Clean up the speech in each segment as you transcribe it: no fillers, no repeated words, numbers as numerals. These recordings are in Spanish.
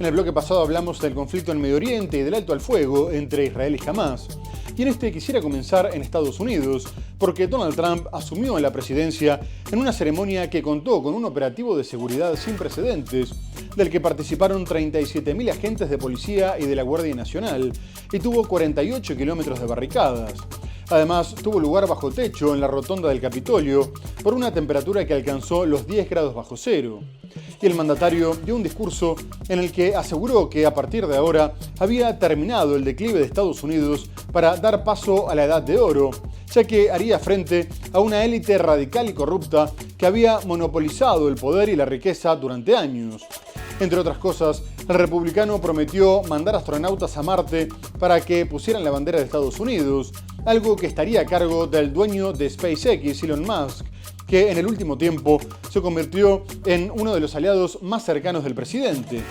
En el bloque pasado hablamos del conflicto en Medio Oriente y del alto al fuego entre Israel y Hamás. Y en este quisiera comenzar en Estados Unidos, porque Donald Trump asumió en la presidencia en una ceremonia que contó con un operativo de seguridad sin precedentes, del que participaron 37.000 agentes de policía y de la Guardia Nacional, y tuvo 48 kilómetros de barricadas. Además, tuvo lugar bajo techo en la rotonda del Capitolio por una temperatura que alcanzó los 10 grados bajo cero. Y el mandatario dio un discurso en el que aseguró que a partir de ahora había terminado el declive de Estados Unidos para dar paso a la Edad de Oro, ya que haría frente a una élite radical y corrupta que había monopolizado el poder y la riqueza durante años. Entre otras cosas, el republicano prometió mandar astronautas a Marte para que pusieran la bandera de Estados Unidos, algo que estaría a cargo del dueño de SpaceX, Elon Musk, que en el último tiempo se convirtió en uno de los aliados más cercanos del presidente.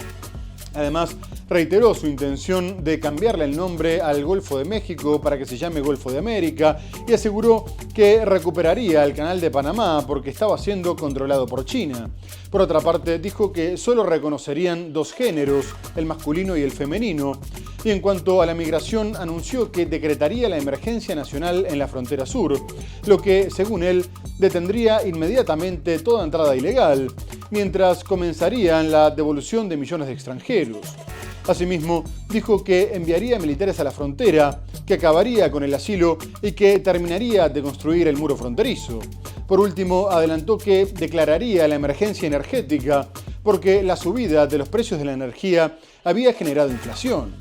Además, reiteró su intención de cambiarle el nombre al Golfo de México para que se llame Golfo de América y aseguró que recuperaría el Canal de Panamá porque estaba siendo controlado por China. Por otra parte, dijo que solo reconocerían dos géneros, el masculino y el femenino. Y en cuanto a la migración, anunció que decretaría la emergencia nacional en la frontera sur, lo que, según él, detendría inmediatamente toda entrada ilegal, mientras comenzarían la devolución de millones de extranjeros. Asimismo, dijo que enviaría militares a la frontera, que acabaría con el asilo y que terminaría de construir el muro fronterizo. Por último, adelantó que declararía la emergencia energética porque la subida de los precios de la energía había generado inflación.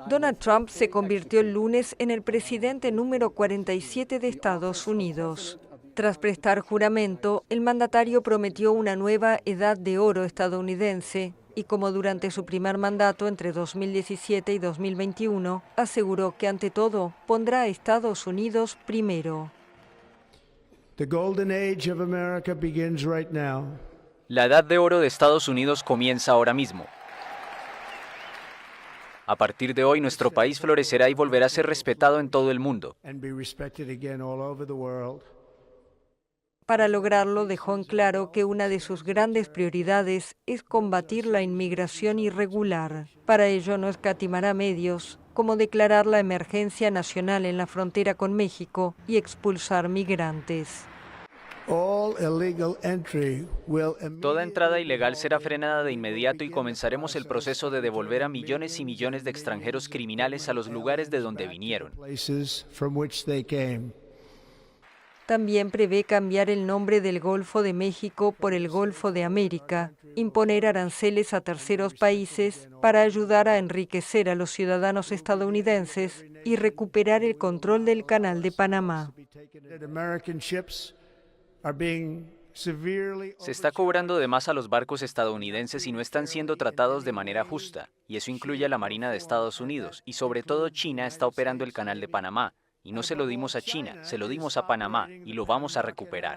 Donald Trump se convirtió el lunes en el presidente número 47 de Estados Unidos. Tras prestar juramento, el mandatario prometió una nueva edad de oro estadounidense y, como durante su primer mandato entre 2017 y 2021, aseguró que ante todo pondrá a Estados Unidos primero. La edad de oro de Estados Unidos comienza ahora mismo. A partir de hoy, nuestro país florecerá y volverá a ser respetado en todo el mundo. Para lograrlo, dejó en claro que una de sus grandes prioridades es combatir la inmigración irregular. Para ello no escatimará medios, como declarar la emergencia nacional en la frontera con México y expulsar migrantes. Toda entrada ilegal será frenada de inmediato y comenzaremos el proceso de devolver a millones y millones de extranjeros criminales a los lugares de donde vinieron. También prevé cambiar el nombre del Golfo de México por el Golfo de América, imponer aranceles a terceros países para ayudar a enriquecer a los ciudadanos estadounidenses y recuperar el control del Canal de Panamá. Se está cobrando de más a los barcos estadounidenses y no están siendo tratados de manera justa, y eso incluye a la Marina de Estados Unidos, y sobre todo China está operando el Canal de Panamá. Y no se lo dimos a China, se lo dimos a Panamá y lo vamos a recuperar.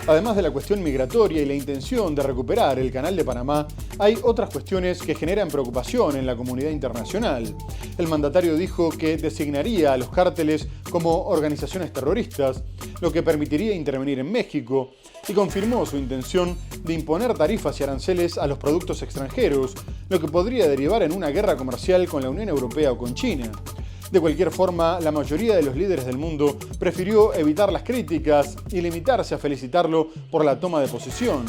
Además de la cuestión migratoria y la intención de recuperar el Canal de Panamá, hay otras cuestiones que generan preocupación en la comunidad internacional. El mandatario dijo que designaría a los cárteles como organizaciones terroristas, lo que permitiría intervenir en México, y confirmó su intención de imponer tarifas y aranceles a los productos extranjeros, lo que podría derivar en una guerra comercial con la Unión Europea o con China. De cualquier forma, la mayoría de los líderes del mundo prefirió evitar las críticas y limitarse a felicitarlo por la toma de posesión.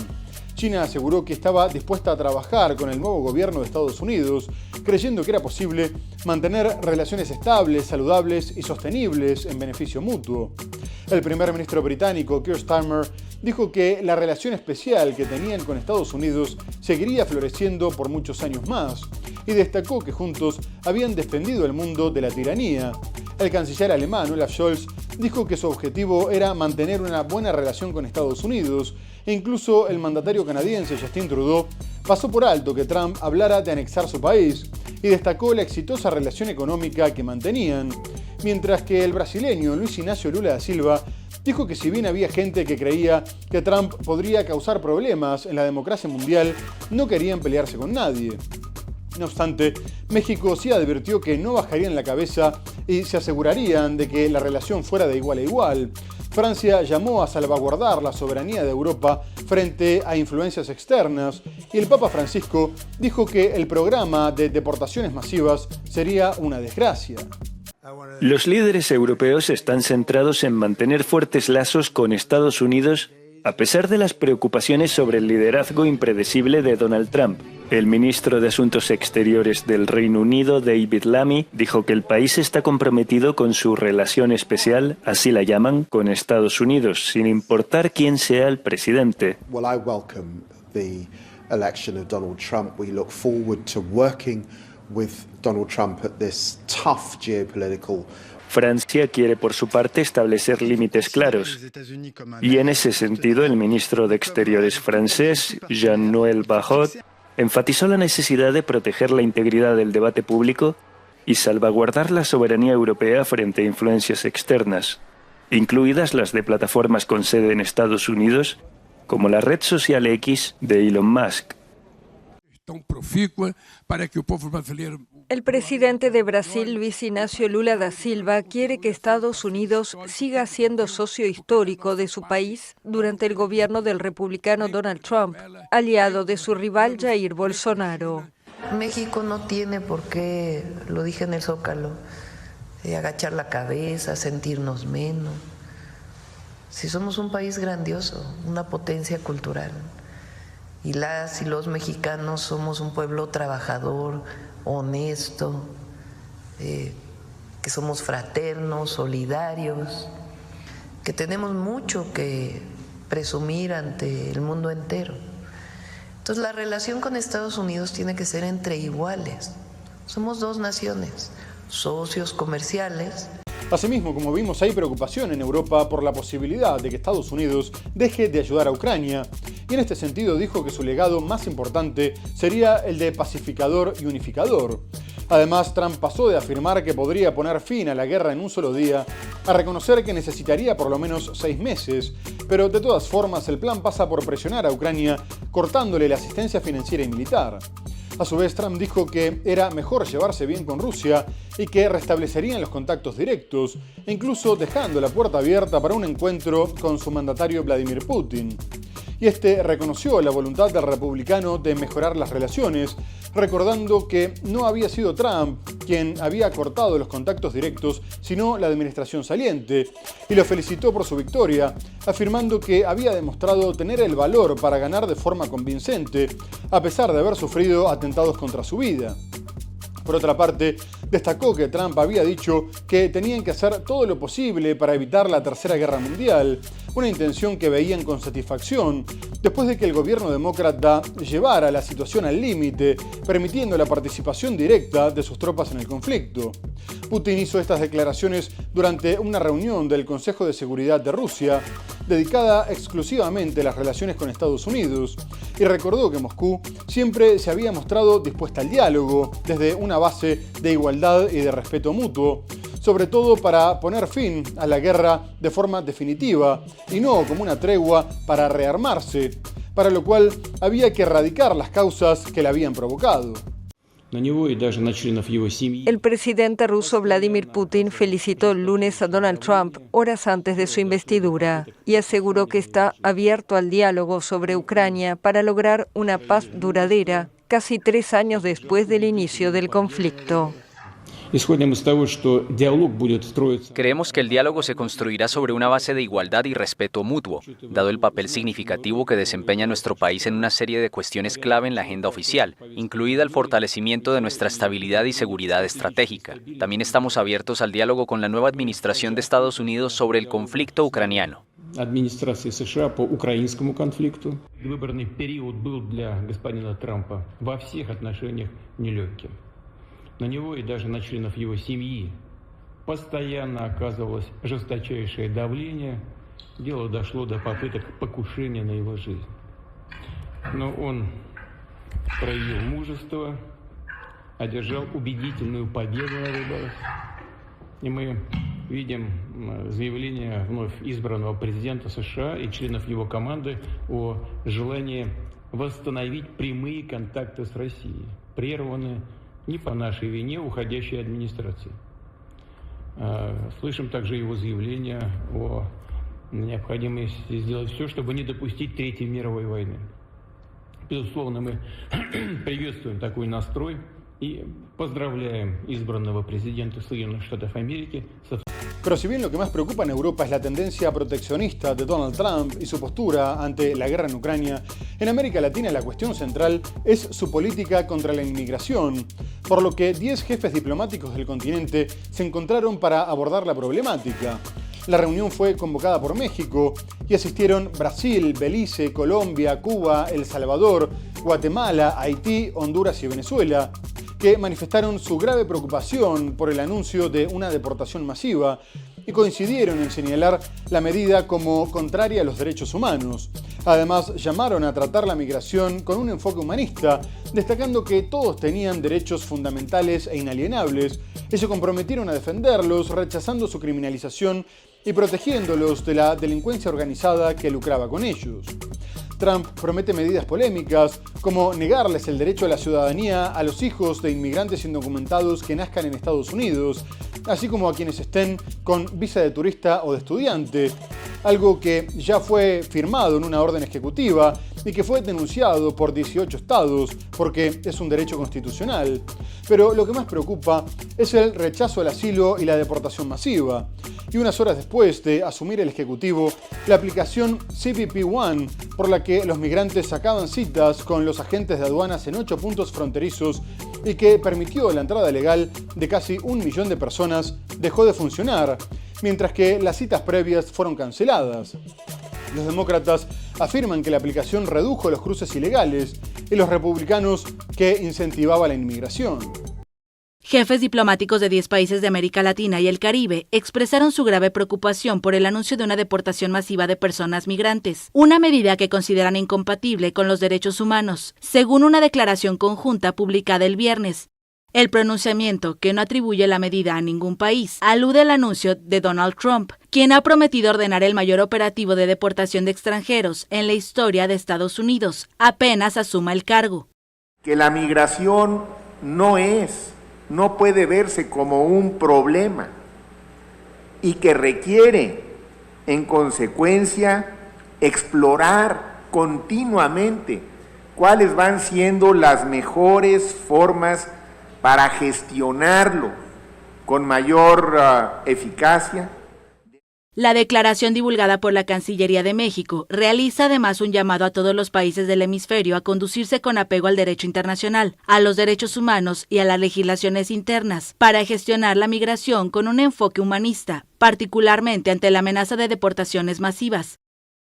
China aseguró que estaba dispuesta a trabajar con el nuevo gobierno de Estados Unidos, creyendo que era posible mantener relaciones estables, saludables y sostenibles en beneficio mutuo. El primer ministro británico, Keir Starmer, dijo que la relación especial que tenían con Estados Unidos seguiría floreciendo por muchos años más, y destacó que juntos habían defendido el mundo de la tiranía. El canciller alemán, Olaf Scholz, dijo que su objetivo era mantener una buena relación con Estados Unidos, e incluso el mandatario canadiense, Justin Trudeau, pasó por alto que Trump hablara de anexar su país y destacó la exitosa relación económica que mantenían, mientras que el brasileño Luis Inácio Lula da Silva dijo que si bien había gente que creía que Trump podría causar problemas en la democracia mundial, no querían pelearse con nadie. No obstante, México sí advirtió que no bajarían la cabeza y se asegurarían de que la relación fuera de igual a igual, Francia llamó a salvaguardar la soberanía de Europa frente a influencias externas y el Papa Francisco dijo que el programa de deportaciones masivas sería una desgracia. Los líderes europeos están centrados en mantener fuertes lazos con Estados Unidos a pesar de las preocupaciones sobre el liderazgo impredecible de Donald Trump. El ministro de Asuntos Exteriores del Reino Unido, David Lammy, dijo que el país está comprometido con su relación especial, así la llaman, con Estados Unidos, sin importar quién sea el presidente. Well, I welcome the election of Donald Trump. We look forward to working with Donald Trump at this tough geopolitical. Francia quiere, por su parte, establecer límites claros. Y en ese sentido, el ministro de Exteriores francés, Jean-Noël Barrot, enfatizó la necesidad de proteger la integridad del debate público y salvaguardar la soberanía europea frente a influencias externas, incluidas las de plataformas con sede en Estados Unidos, como la red social X de Elon Musk. El presidente de Brasil, Luis Inácio Lula da Silva, quiere que Estados Unidos siga siendo socio histórico de su país durante el gobierno del republicano Donald Trump, aliado de su rival Jair Bolsonaro. México no tiene por qué, lo dije en el Zócalo, agachar la cabeza, sentirnos menos. Si somos un país grandioso, una potencia cultural, y las y los mexicanos somos un pueblo trabajador, honesto, que somos fraternos, solidarios, que tenemos mucho que presumir ante el mundo entero. Entonces la relación con Estados Unidos tiene que ser entre iguales. Somos dos naciones, socios comerciales. Asimismo, como vimos, hay preocupación en Europa por la posibilidad de que Estados Unidos deje de ayudar a Ucrania, y en este sentido dijo que su legado más importante sería el de pacificador y unificador. Además, Trump pasó de afirmar que podría poner fin a la guerra en un solo día a reconocer que necesitaría por lo menos 6 meses, pero de todas formas el plan pasa por presionar a Ucrania cortándole la asistencia financiera y militar. A su vez, Trump dijo que era mejor llevarse bien con Rusia y que restablecerían los contactos directos, e incluso dejando la puerta abierta para un encuentro con su mandatario Vladimir Putin. Y este reconoció la voluntad del republicano de mejorar las relaciones, recordando que no había sido Trump quien había cortado los contactos directos, sino la administración saliente, y lo felicitó por su victoria, afirmando que había demostrado tener el valor para ganar de forma convincente, a pesar de haber sufrido atentados contra su vida. Por otra parte, destacó que Trump había dicho que tenían que hacer todo lo posible para evitar la Tercera Guerra Mundial, una intención que veían con satisfacción después de que el gobierno demócrata llevara la situación al límite, permitiendo la participación directa de sus tropas en el conflicto. Putin hizo estas declaraciones durante una reunión del Consejo de Seguridad de Rusia, dedicada exclusivamente a las relaciones con Estados Unidos, y recordó que Moscú siempre se había mostrado dispuesta al diálogo, desde una base de igualdad y de respeto mutuo, sobre todo para poner fin a la guerra de forma definitiva y no como una tregua para rearmarse, para lo cual había que erradicar las causas que la habían provocado. El presidente ruso Vladimir Putin felicitó el lunes a Donald Trump horas antes de su investidura y aseguró que está abierto al diálogo sobre Ucrania para lograr una paz duradera casi 3 años después del inicio del conflicto. Creemos que el diálogo se construirá sobre una base de igualdad y respeto mutuo, dado el papel significativo que desempeña nuestro país en una serie de cuestiones clave en la agenda oficial, incluida el fortalecimiento de nuestra estabilidad y seguridad estratégica. También estamos abiertos al diálogo con la nueva administración de Estados Unidos sobre el conflicto ucraniano. Администрации США по украинскому конфликту. Выборный период был для господина Трампа во всех отношениях нелегким. На него и даже на членов его семьи постоянно оказывалось жесточайшее давление. Дело дошло до попыток покушения на его жизнь. Но он проявил мужество, одержал убедительную победу на выборах. И мы видим заявление вновь избранного президента США и членов его команды о желании восстановить прямые контакты с Россией, прерванные не по нашей вине уходящей администрации. Слышим также его заявление о Необходимо сделать все, чтобы не допустить Третьей мировой войны. Безусловно, мы приветствуем такой настрой и поздравляем избранного президента Соединенных Штатов Америки со... Pero si bien lo que más preocupa en Europa es la tendencia proteccionista de Donald Trump y su postura ante la guerra en Ucrania, en América Latina la cuestión central es su política contra la inmigración, por lo que 10 jefes diplomáticos del continente se encontraron para abordar la problemática. La reunión fue convocada por México y asistieron Brasil, Belice, Colombia, Cuba, El Salvador, Guatemala, Haití, Honduras y Venezuela, que manifestaron su grave preocupación por el anuncio de una deportación masiva y coincidieron en señalar la medida como contraria a los derechos humanos. Además, llamaron a tratar la migración con un enfoque humanista, destacando que todos tenían derechos fundamentales e inalienables y se comprometieron a defenderlos, rechazando su criminalización y protegiéndolos de la delincuencia organizada que lucraba con ellos. Trump promete medidas polémicas, como negarles el derecho a la ciudadanía a los hijos de inmigrantes indocumentados que nazcan en Estados Unidos, así como a quienes estén con visa de turista o de estudiante, algo que ya fue firmado en una orden ejecutiva y que fue denunciado por 18 estados porque es un derecho constitucional. Pero lo que más preocupa es el rechazo al asilo y la deportación masiva. Y unas horas después de asumir el Ejecutivo, la aplicación CBP One, por la que los migrantes sacaban citas con los agentes de aduanas en 8 puntos fronterizos y que permitió la entrada legal de casi 1 millón de personas, dejó de funcionar, mientras que las citas previas fueron canceladas. Los demócratas afirman que la aplicación redujo los cruces ilegales y los republicanos que incentivaba la inmigración. Jefes diplomáticos de 10 países de América Latina y el Caribe expresaron su grave preocupación por el anuncio de una deportación masiva de personas migrantes, una medida que consideran incompatible con los derechos humanos, según una declaración conjunta publicada el viernes. El pronunciamiento, que no atribuye la medida a ningún país, alude al anuncio de Donald Trump, quien ha prometido ordenar el mayor operativo de deportación de extranjeros en la historia de Estados Unidos, apenas asuma el cargo. Que la migración no puede verse como un problema y que requiere, en consecuencia, explorar continuamente cuáles van siendo las mejores formas para gestionarlo con mayor eficacia. La declaración divulgada por la Cancillería de México realiza además un llamado a todos los países del hemisferio a conducirse con apego al derecho internacional, a los derechos humanos y a las legislaciones internas, para gestionar la migración con un enfoque humanista, particularmente ante la amenaza de deportaciones masivas.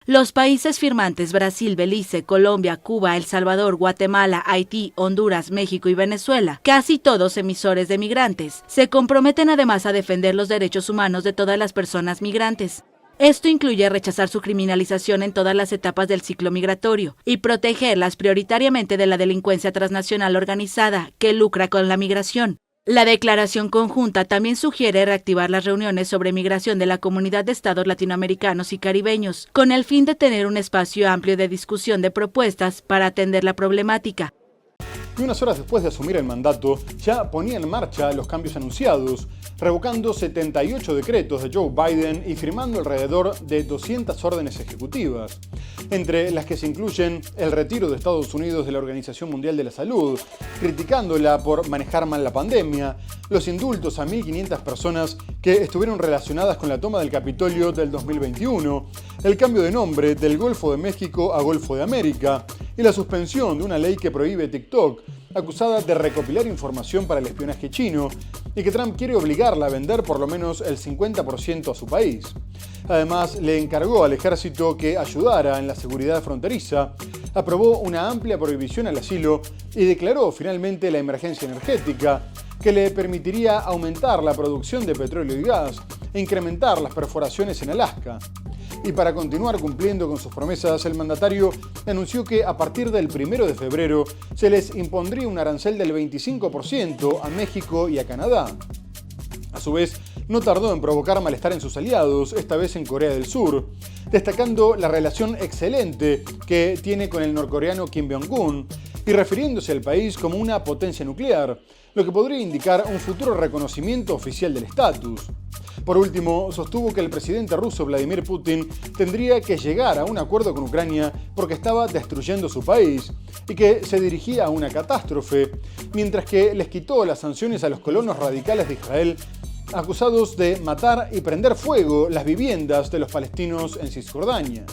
Los países firmantes Brasil, Belice, Colombia, Cuba, El Salvador, Guatemala, Haití, Honduras, México y Venezuela, casi todos emisores de migrantes, se comprometen además a defender los derechos humanos de todas las personas migrantes. Esto incluye rechazar su criminalización en todas las etapas del ciclo migratorio y protegerlas prioritariamente de la delincuencia transnacional organizada que lucra con la migración. La declaración conjunta también sugiere reactivar las reuniones sobre migración de la Comunidad de Estados Latinoamericanos y Caribeños, con el fin de tener un espacio amplio de discusión de propuestas para atender la problemática. Y unas horas después de asumir el mandato, ya ponía en marcha los cambios anunciados, revocando 78 decretos de Joe Biden y firmando alrededor de 200 órdenes ejecutivas, entre las que se incluyen el retiro de Estados Unidos de la Organización Mundial de la Salud, criticándola por manejar mal la pandemia, los indultos a 1.500 personas que estuvieron relacionadas con la toma del Capitolio del 2021, el cambio de nombre del Golfo de México a Golfo de América y la suspensión de una ley que prohíbe TikTok, acusada de recopilar información para el espionaje chino y que Trump quiere obligarla a vender por lo menos el 50% a su país. Además, le encargó al ejército que ayudara en la seguridad fronteriza, aprobó una amplia prohibición al asilo y declaró finalmente la emergencia energética, que le permitiría aumentar la producción de petróleo y gas e incrementar las perforaciones en Alaska. Y para continuar cumpliendo con sus promesas, el mandatario anunció que a partir del 1 de febrero se les impondría un arancel del 25% a México y a Canadá. A su vez, no tardó en provocar malestar en sus aliados, esta vez en Corea del Sur, destacando la relación excelente que tiene con el norcoreano Kim Jong-un, y refiriéndose al país como una potencia nuclear, lo que podría indicar un futuro reconocimiento oficial del estatus. Por último, sostuvo que el presidente ruso Vladimir Putin tendría que llegar a un acuerdo con Ucrania porque estaba destruyendo su país y que se dirigía a una catástrofe, mientras que les quitó las sanciones a los colonos radicales de Israel acusados de matar y prender fuego las viviendas de los palestinos en Cisjordania.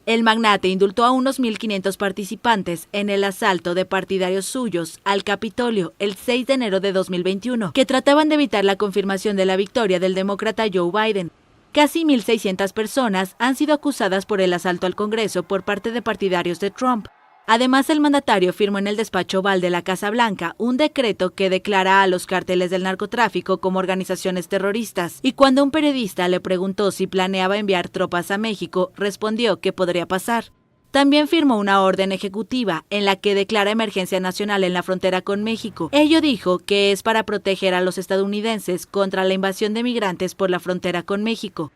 El magnate indultó a unos 1.500 participantes en el asalto de partidarios suyos al Capitolio el 6 de enero de 2021, que trataban de evitar la confirmación de la victoria del demócrata Joe Biden. Casi 1.600 personas han sido acusadas por el asalto al Congreso por parte de partidarios de Trump. Además, el mandatario firmó en el despacho Oval de la Casa Blanca un decreto que declara a los cárteles del narcotráfico como organizaciones terroristas, y cuando un periodista le preguntó si planeaba enviar tropas a México, respondió que podría pasar. También firmó una orden ejecutiva en la que declara emergencia nacional en la frontera con México. Ello dijo que es para proteger a los estadounidenses contra la invasión de migrantes por la frontera con México.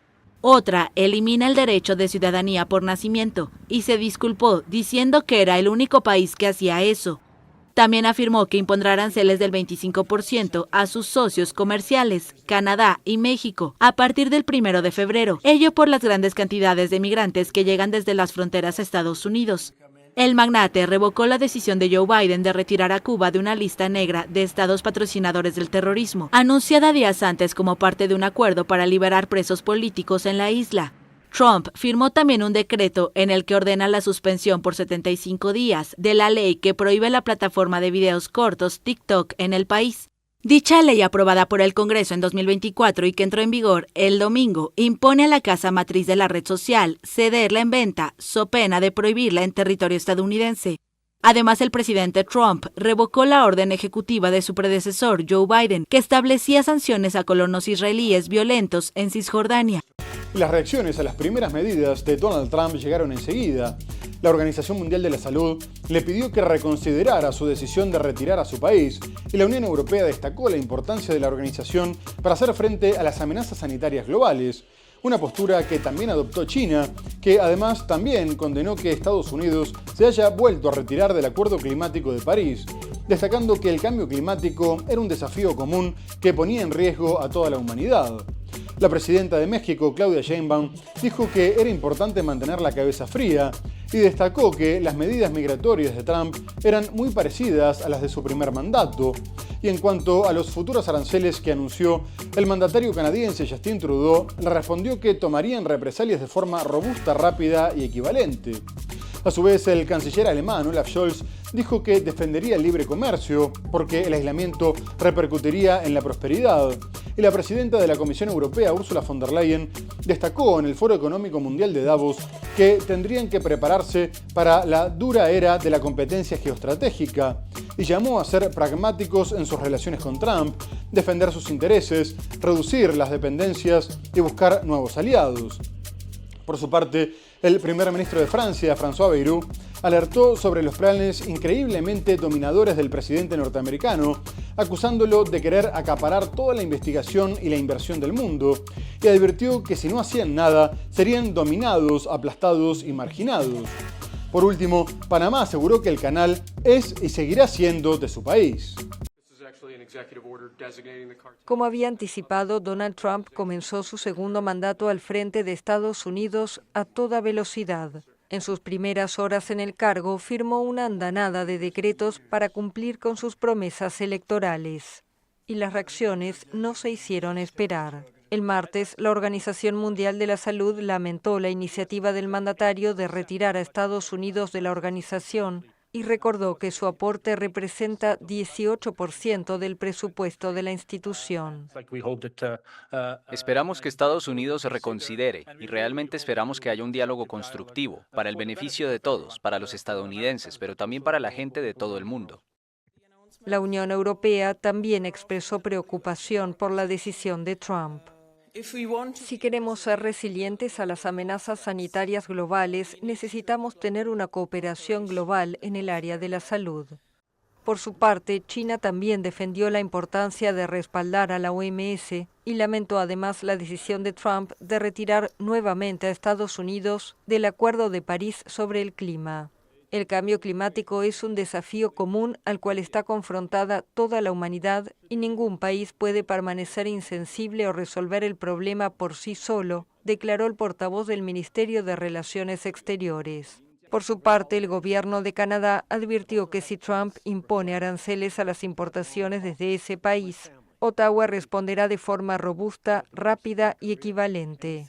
Otra elimina el derecho de ciudadanía por nacimiento y se disculpó diciendo que era el único país que hacía eso. También afirmó que impondrá aranceles del 25% a sus socios comerciales, Canadá y México, a partir del 1 de febrero, ello por las grandes cantidades de migrantes que llegan desde las fronteras a Estados Unidos. El magnate revocó la decisión de Joe Biden de retirar a Cuba de una lista negra de estados patrocinadores del terrorismo, anunciada días antes como parte de un acuerdo para liberar presos políticos en la isla. Trump firmó también un decreto en el que ordena la suspensión por 75 días de la ley que prohíbe la plataforma de videos cortos TikTok en el país. Dicha ley, aprobada por el Congreso en 2024 y que entró en vigor el domingo, impone a la casa matriz de la red social cederla en venta, so pena de prohibirla en territorio estadounidense. Además, el presidente Trump revocó la orden ejecutiva de su predecesor, Joe Biden, que establecía sanciones a colonos israelíes violentos en Cisjordania. Las reacciones a las primeras medidas de Donald Trump llegaron enseguida. La Organización Mundial de la Salud le pidió que reconsiderara su decisión de retirar a su país y la Unión Europea destacó la importancia de la organización para hacer frente a las amenazas sanitarias globales. Una postura que también adoptó China, que además también condenó que Estados Unidos se haya vuelto a retirar del Acuerdo Climático de París, destacando que el cambio climático era un desafío común que ponía en riesgo a toda la humanidad. La presidenta de México, Claudia Sheinbaum, dijo que era importante mantener la cabeza fría y destacó que las medidas migratorias de Trump eran muy parecidas a las de su primer mandato. Y en cuanto a los futuros aranceles que anunció, el mandatario canadiense Justin Trudeau le respondió que tomarían represalias de forma robusta, rápida y equivalente. A su vez, el canciller alemán Olaf Scholz dijo que defendería el libre comercio porque el aislamiento repercutiría en la prosperidad. Y la presidenta de la Comisión Europea, Ursula von der Leyen, destacó en el Foro Económico Mundial de Davos que tendrían que prepararse para la dura era de la competencia geoestratégica y llamó a ser pragmáticos en sus relaciones con Trump, defender sus intereses, reducir las dependencias y buscar nuevos aliados. Por su parte, el primer ministro de Francia, François Bayrou, alertó sobre los planes increíblemente dominadores del presidente norteamericano, acusándolo de querer acaparar toda la investigación y la inversión del mundo, y advirtió que si no hacían nada, serían dominados, aplastados y marginados. Por último, Panamá aseguró que el canal es y seguirá siendo de su país. Como había anticipado, Donald Trump comenzó su segundo mandato al frente de Estados Unidos a toda velocidad. En sus primeras horas en el cargo, firmó una andanada de decretos para cumplir con sus promesas electorales. Y las reacciones no se hicieron esperar. El martes, la Organización Mundial de la Salud lamentó la iniciativa del mandatario de retirar a Estados Unidos de la organización y recordó que su aporte representa 18% del presupuesto de la institución. Esperamos que Estados Unidos se reconsidere y realmente esperamos que haya un diálogo constructivo para el beneficio de todos, para los estadounidenses, pero también para la gente de todo el mundo. La Unión Europea también expresó preocupación por la decisión de Trump. Si queremos ser resilientes a las amenazas sanitarias globales, necesitamos tener una cooperación global en el área de la salud. Por su parte, China también defendió la importancia de respaldar a la OMS y lamentó además la decisión de Trump de retirar nuevamente a Estados Unidos del Acuerdo de París sobre el clima. El cambio climático es un desafío común al cual está confrontada toda la humanidad y ningún país puede permanecer insensible o resolver el problema por sí solo, declaró el portavoz del Ministerio de Relaciones Exteriores. Por su parte, el gobierno de Canadá advirtió que si Trump impone aranceles a las importaciones desde ese país, Ottawa responderá de forma robusta, rápida y equivalente.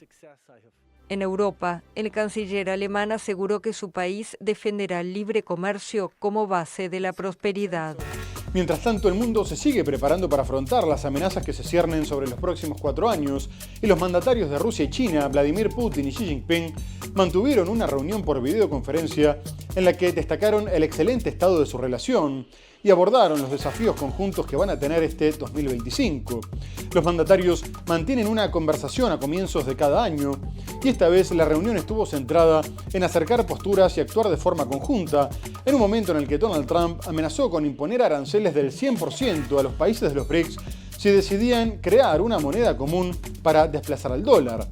En Europa, el canciller alemán aseguró que su país defenderá el libre comercio como base de la prosperidad. Mientras tanto, el mundo se sigue preparando para afrontar las amenazas que se ciernen sobre los próximos 4 años y los mandatarios de Rusia y China, Vladimir Putin y Xi Jinping, mantuvieron una reunión por videoconferencia en la que destacaron el excelente estado de su relación y abordaron los desafíos conjuntos que van a tener este 2025. Los mandatarios mantienen una conversación a comienzos de cada año y esta vez la reunión estuvo centrada en acercar posturas y actuar de forma conjunta en un momento en el que Donald Trump amenazó con imponer aranceles del 100% a los países de los BRICS si decidían crear una moneda común para desplazar al dólar.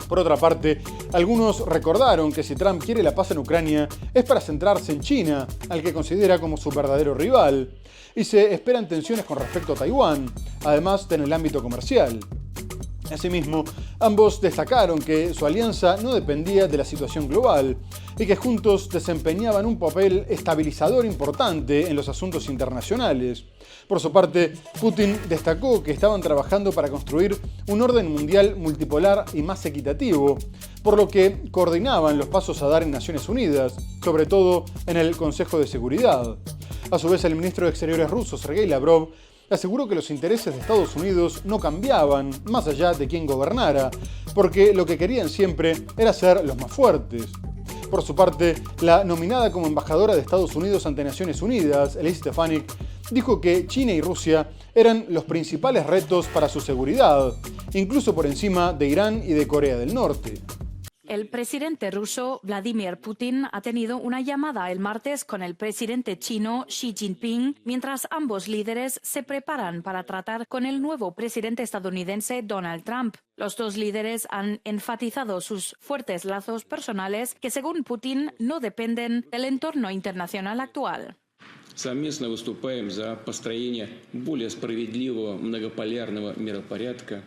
Por otra parte, algunos recordaron que si Trump quiere la paz en Ucrania es para centrarse en China, al que considera como su verdadero rival, y se esperan tensiones con respecto a Taiwán, además en el ámbito comercial. Asimismo, ambos destacaron que su alianza no dependía de la situación global y que juntos desempeñaban un papel estabilizador importante en los asuntos internacionales. Por su parte, Putin destacó que estaban trabajando para construir un orden mundial multipolar y más equitativo, por lo que coordinaban los pasos a dar en Naciones Unidas, sobre todo en el Consejo de Seguridad. A su vez, el ministro de Exteriores ruso, Sergei Lavrov, aseguró que los intereses de Estados Unidos no cambiaban, más allá de quién gobernara, porque lo que querían siempre era ser los más fuertes. Por su parte, la nominada como embajadora de Estados Unidos ante Naciones Unidas, Elise Stefanik, dijo que China y Rusia eran los principales retos para su seguridad, incluso por encima de Irán y de Corea del Norte. El presidente ruso Vladimir Putin ha tenido una llamada el martes con el presidente chino Xi Jinping, mientras ambos líderes se preparan para tratar con el nuevo presidente estadounidense Donald Trump. Los dos líderes han enfatizado sus fuertes lazos personales que, según Putin, no dependen del entorno internacional actual. Совместно выступаем за построение более справедливого многополярного миропорядка.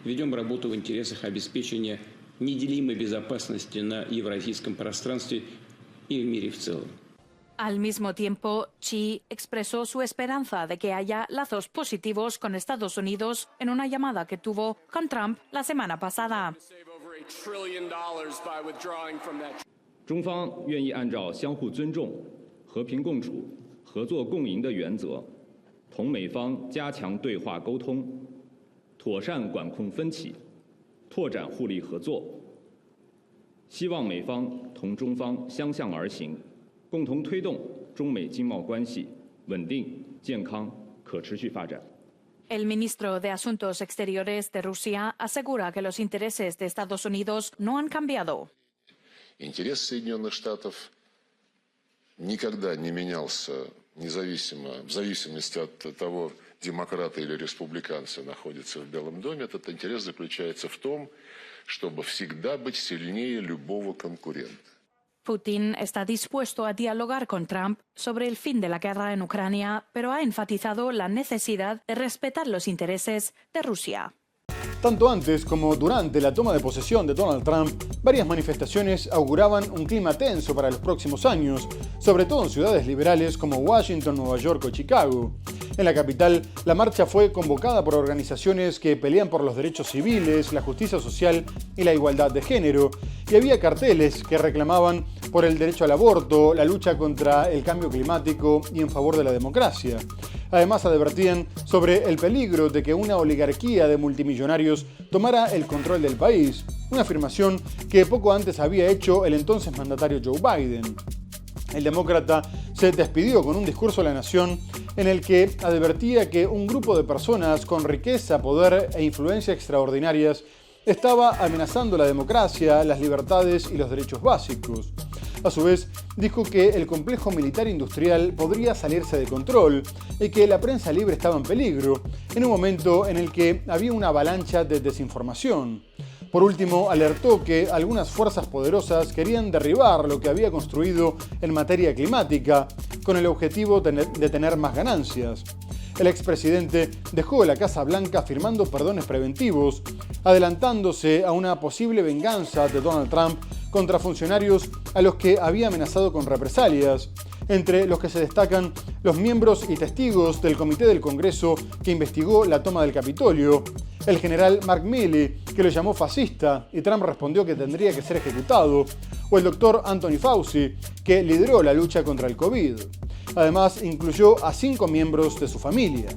Ведем работу в интересах обеспечения неделимой безопасности на евразийском пространстве и в мире в целом. Al mismo tiempo, Xi expresó su esperanza de que haya lazos positivos con Estados Unidos en una llamada que tuvo con Trump la semana pasada. 中方愿意按照相互尊重、和平共处、合作共赢的原则，同美方加强对话沟通，妥善管控分歧，拓展互利合作。希望美方同中方相向而行，共同推动中美经贸关系稳定、健康、可持续发展。 El ministro de Asuntos Exteriores de Rusia asegura que los intereses de Estados Unidos no han cambiado. Интерес Соединенных Штатов никогда не менялся независимо, в зависимости от того, демократы или республиканцы находятся в Белом доме. Этот интерес заключается в том, чтобы всегда быть сильнее любого конкурента. Putin está dispuesto a dialogar con Trump sobre el fin de la guerra en Ucrania, pero ha enfatizado la necesidad de respetar los intereses de Rusia. Tanto antes como durante la toma de posesión de Donald Trump, varias manifestaciones auguraban un clima tenso para los próximos años, sobre todo en ciudades liberales como Washington, Nueva York o Chicago. En la capital, la marcha fue convocada por organizaciones que pelean por los derechos civiles, la justicia social y la igualdad de género, y había carteles que reclamaban por el derecho al aborto, la lucha contra el cambio climático y en favor de la democracia. Además, advertían sobre el peligro de que una oligarquía de multimillonarios tomara el control del país, una afirmación que poco antes había hecho el entonces mandatario Joe Biden. El demócrata se despidió con un discurso a la nación en el que advertía que un grupo de personas con riqueza, poder e influencia extraordinarias estaba amenazando la democracia, las libertades y los derechos básicos. A su vez, dijo que el complejo militar industrial podría salirse de control y que la prensa libre estaba en peligro, en un momento en el que había una avalancha de desinformación. Por último, alertó que algunas fuerzas poderosas querían derribar lo que había construido en materia climática con el objetivo de tener más ganancias. El expresidente dejó la Casa Blanca firmando perdones preventivos, adelantándose a una posible venganza de Donald Trump contra funcionarios a los que había amenazado con represalias, entre los que se destacan los miembros y testigos del Comité del Congreso que investigó la toma del Capitolio, el general Mark Milley, que lo llamó fascista y Trump respondió que tendría que ser ejecutado, o el doctor Anthony Fauci, que lideró la lucha contra el COVID. Además, incluyó a 5 miembros de su familia.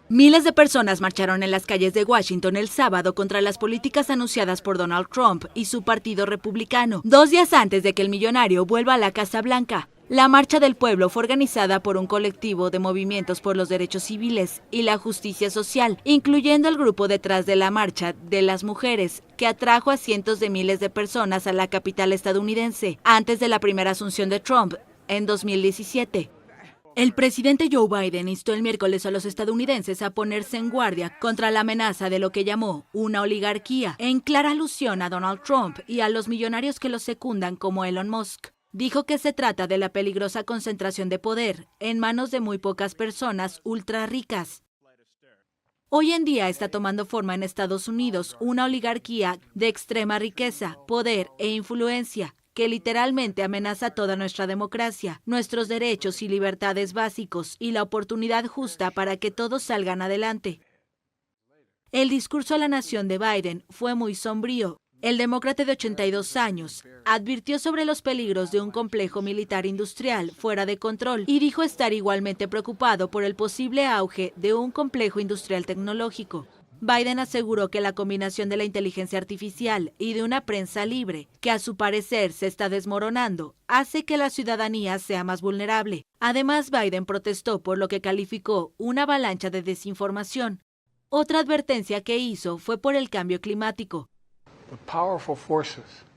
Miles de personas marcharon en las calles de Washington el sábado contra las políticas anunciadas por Donald Trump y su partido republicano, 2 días antes de que el millonario vuelva a la Casa Blanca. La Marcha del Pueblo fue organizada por un colectivo de movimientos por los derechos civiles y la justicia social, incluyendo el grupo detrás de la Marcha de las Mujeres, que atrajo a cientos de miles de personas a la capital estadounidense antes de la primera asunción de Trump en 2017. El presidente Joe Biden instó el miércoles a los estadounidenses a ponerse en guardia contra la amenaza de lo que llamó una oligarquía, en clara alusión a Donald Trump y a los millonarios que lo secundan como Elon Musk. Dijo que se trata de la peligrosa concentración de poder en manos de muy pocas personas ultra ricas. Hoy en día está tomando forma en Estados Unidos una oligarquía de extrema riqueza, poder e influencia que literalmente amenaza toda nuestra democracia, nuestros derechos y libertades básicos y la oportunidad justa para que todos salgan adelante. El discurso a la nación de Biden fue muy sombrío. El demócrata de 82 años advirtió sobre los peligros de un complejo militar industrial fuera de control y dijo estar igualmente preocupado por el posible auge de un complejo industrial tecnológico. Biden aseguró que la combinación de la inteligencia artificial y de una prensa libre, que a su parecer se está desmoronando, hace que la ciudadanía sea más vulnerable. Además, Biden protestó por lo que calificó una avalancha de desinformación. Otra advertencia que hizo fue por el cambio climático.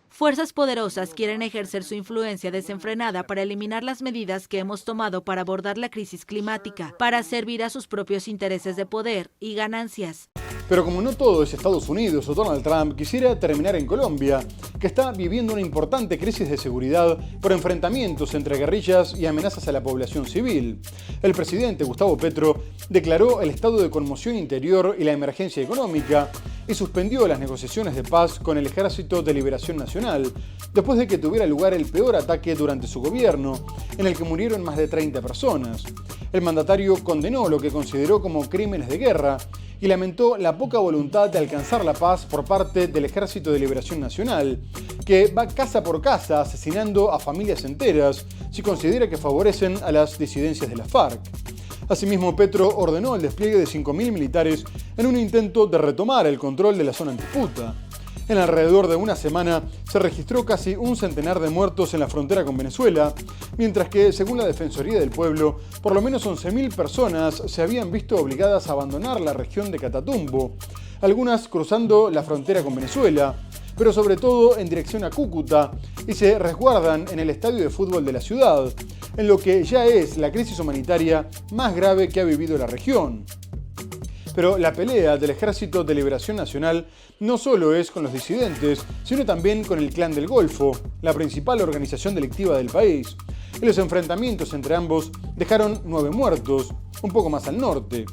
Fuerzas poderosas quieren ejercer su influencia desenfrenada para eliminar las medidas que hemos tomado para abordar la crisis climática, para servir a sus propios intereses de poder y ganancias. Pero como no todo es Estados Unidos o Donald Trump, quisiera terminar en Colombia, que está viviendo una importante crisis de seguridad por enfrentamientos entre guerrillas y amenazas a la población civil. El presidente Gustavo Petro declaró el estado de conmoción interior y la emergencia económica y suspendió las negociaciones de paz con el Ejército de Liberación Nacional, después de que tuviera lugar el peor ataque durante su gobierno, en el que murieron más de 30 personas. El mandatario condenó lo que consideró como crímenes de guerra y lamentó la poca voluntad de alcanzar la paz por parte del Ejército de Liberación Nacional, que va casa por casa asesinando a familias enteras si considera que favorecen a las disidencias de la FARC. Asimismo, Petro ordenó el despliegue de 5.000 militares en un intento de retomar el control de la zona en disputa. En alrededor de una semana se registró casi un centenar de muertos en la frontera con Venezuela, mientras que, según la Defensoría del Pueblo, por lo menos 11.000 personas se habían visto obligadas a abandonar la región de Catatumbo, algunas cruzando la frontera con Venezuela, pero sobre todo en dirección a Cúcuta, y se resguardan en el estadio de fútbol de la ciudad, en lo que ya es la crisis humanitaria más grave que ha vivido la región. Pero la pelea del Ejército de Liberación Nacional no solo es con los disidentes, sino también con el Clan del Golfo, la principal organización delictiva del país. Y los enfrentamientos entre ambos dejaron 9 muertos, un poco más al norte.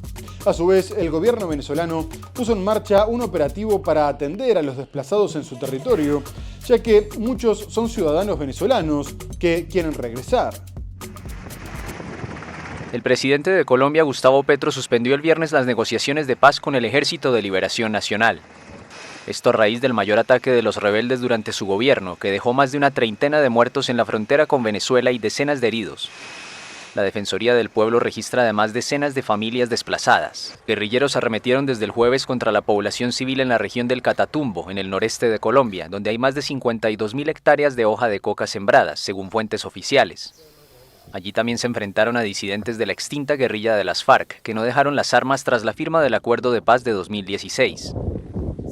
A su vez, el gobierno venezolano puso en marcha un operativo para atender a los desplazados en su territorio, ya que muchos son ciudadanos venezolanos que quieren regresar. El presidente de Colombia, Gustavo Petro, suspendió el viernes las negociaciones de paz con el Ejército de Liberación Nacional. Esto a raíz del mayor ataque de los rebeldes durante su gobierno, que dejó más de una treintena de muertos en la frontera con Venezuela y decenas de heridos. La Defensoría del Pueblo registra además decenas de familias desplazadas. Guerrilleros arremetieron desde el jueves contra la población civil en la región del Catatumbo, en el noreste de Colombia, donde hay más de 52.000 hectáreas de hoja de coca sembradas, según fuentes oficiales. Allí también se enfrentaron a disidentes de la extinta guerrilla de las FARC, que no dejaron las armas tras la firma del Acuerdo de Paz de 2016.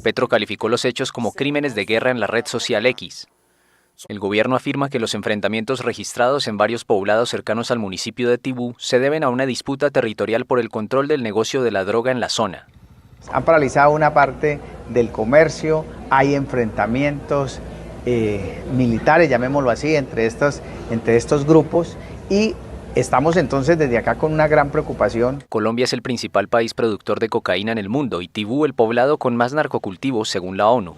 Petro calificó los hechos como crímenes de guerra en la red social X. El gobierno afirma que los enfrentamientos registrados en varios poblados cercanos al municipio de Tibú se deben a una disputa territorial por el control del negocio de la droga en la zona. Han paralizado una parte del comercio, hay enfrentamientos militares, llamémoslo así, entre estos grupos, y estamos entonces desde acá con una gran preocupación. Colombia es el principal país productor de cocaína en el mundo y Tibú el poblado con más narcocultivos según la ONU.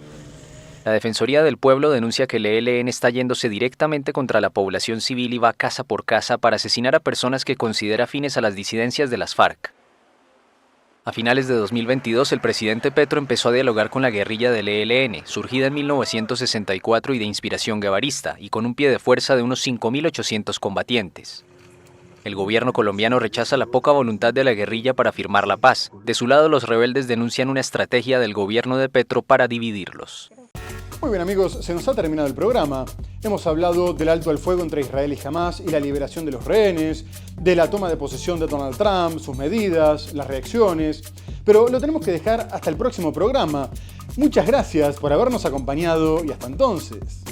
La Defensoría del Pueblo denuncia que el ELN está yéndose directamente contra la población civil y va casa por casa para asesinar a personas que considera afines a las disidencias de las FARC. A finales de 2022, el presidente Petro empezó a dialogar con la guerrilla del ELN, surgida en 1964 y de inspiración guevarista, y con un pie de fuerza de unos 5.800 combatientes. El gobierno colombiano rechaza la poca voluntad de la guerrilla para firmar la paz. De su lado, los rebeldes denuncian una estrategia del gobierno de Petro para dividirlos. Muy bien amigos, se nos ha terminado el programa. Hemos hablado del alto al fuego entre Israel y Hamás y la liberación de los rehenes, de la toma de posesión de Donald Trump, sus medidas, las reacciones, pero lo tenemos que dejar hasta el próximo programa. Muchas gracias por habernos acompañado y hasta entonces.